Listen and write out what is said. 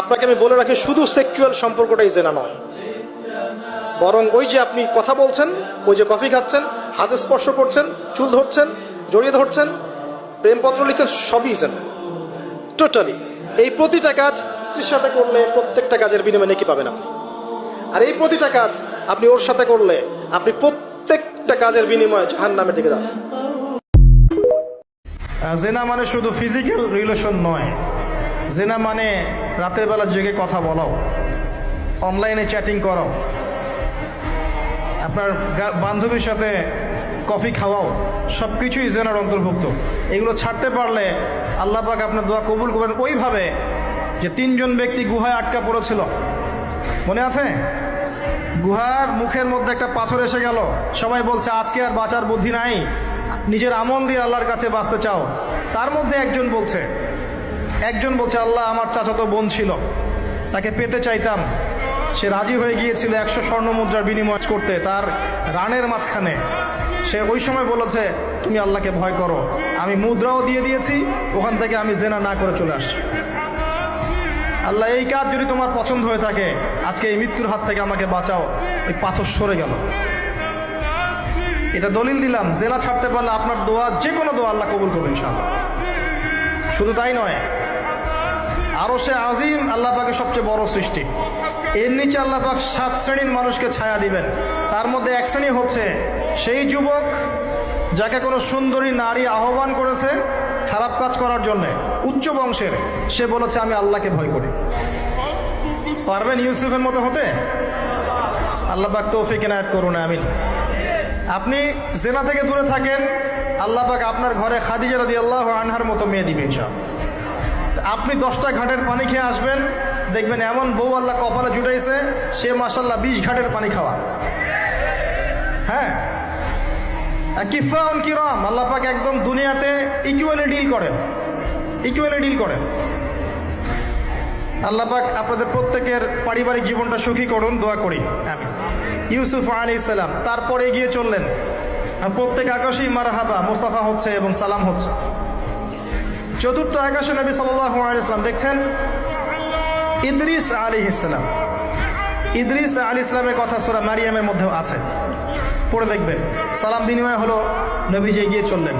আপনাকে আমি বলে রাখি, শুধু সেক্সুয়াল সম্পর্কটাই জেনা নয়, বরং ওই যে আপনি কথা বলছেন, ওই যে কফি খাচ্ছেন, হাতে স্পর্শ করছেন, চুল ধরছেন, জড়িয়ে ধরছেন, প্রেমপত্র লিখছেন, সবই জেনা টোটালি। এই প্রতিটা কাজ স্ত্রীর সাথে করলে প্রত্যেকটা কাজের বিনিময়ে নেকি পাবেন আপনি। আর এই প্রতিটা কাজ আপনি ওর সাথে করলে আপনি প্রত্যেকটা কাজের বিনিময়ে জাহান্নামের দিকে যাচ্ছেন। জেনা মানে শুধু ফিজিক্যাল রিলেশন নয়, জেনা মানে রাতের বেলা জেগে কথা বলাও, অনলাইনে চ্যাটিং করাও, আপনার বান্ধবীর সাথে কফি খাওয়াও, সব কিছুই জেনার অন্তর্ভুক্ত। এগুলো ছাড়তে পারলে আল্লাহ পাক আপনার দোয়া কবুল করবেন। ওইভাবে যে 3জন ব্যক্তি গুহায় আটকা পড়েছিল, মনে আছে? গুহার মুখের মধ্যে একটা পাথর এসে গেল, সবাই বলছে আজকে আর বাঁচার বুদ্ধি নাই, নিজের আমল দিয়ে আল্লাহর কাছে বাঁচতে চাও। তার মধ্যে একজন বলছে আল্লাহ, আমার চাচাতো বোন ছিল, তাকে পেতে চাইতাম, সে রাজি হয়ে গিয়েছিল 100 স্বর্ণ মুদ্রার বিনিময় করতে তার রানের মাঝখানে। সে ওই সময় বলেছে তুমি আল্লাহকে ভয় করো, আমি মুদ্রাও দিয়ে দিয়েছি, ওখান থেকে আমি জেনা না করে চলে আসছি। আল্লাহ, এই কাজ যদি তোমার পছন্দ হয়ে থাকে, আজকে এই মৃত্যুর হাত থেকে আমাকে বাঁচাও। এই পাথর সরে গেল। এটা দলিল দিলাম, জেনা ছাড়তে পারলে আপনার দোয়া, যে কোনো দোয়া আল্লাহ কবুল করবে ইনশাআল্লাহ। শুধু তাই নয়, আরশে আজিম আল্লাহ পাকের সবচেয়ে বড় সৃষ্টি, এর নিচে আল্লাহ পাক 7 শ্রেণীর মানুষকে ছায়া দিবেন। তার মধ্যে এক শ্রেণী হচ্ছে সেই যুবক যাকে কোনো সুন্দরী নারী আহ্বান করেছে খারাপ কাজ করার জন্য, উচ্চ বংশের, সে বলেছে আমি আল্লাহকে ভয় করি। পারবেন ইউসুফের মতো হতে? আল্লাহ পাক তৌফিক ইনায়াত করুন, আমিন। আপনি জেনা থেকে দূরে থাকেন, আল্লাহ পাক আপনার ঘরে খাদিজা রাদিয়াল্লাহু আনহার মতো মেয়ে দিবে ইনশাআল্লাহ। আপনি 10টা ঘাটের পানি খেয়ে আসবেন, দেখবেন এমন বউ আল্লাহ কপালে জুটাইছে, সে মাশাআল্লাহ 20 ঘাটের পানি খাওয়া। হ্যাঁ, কিফাউন কিরাম, আল্লাহ পাক একদম দুনিয়াতে ইকুয়ালি ডিল করেন। আল্লাহ পাক আপনাদের প্রত্যেকের পারিবারিক জীবনটা সুখী করুন, দোয়া করি আমিন। ইউসুফ আলাইহিস সালাম তারপরে এগিয়ে চললেন, প্রত্যেক আকাশেই মারহাবা মুসাফা হচ্ছে এবং সালাম হচ্ছে। 4র্থ আকাশে নবী সাল্লাল্লাহু আলাইহি ওয়াসাল্লাম দেখছেন ইদ্রিস আলাইহিস সালাম। ইদ্রিস আলাইহিস সালামের কথা সূরা মারিয়ামের মধ্যেও আছে, পড়ে দেখবেন। সালাম বিনিময় হলো, নবীজি এগিয়ে চললেন।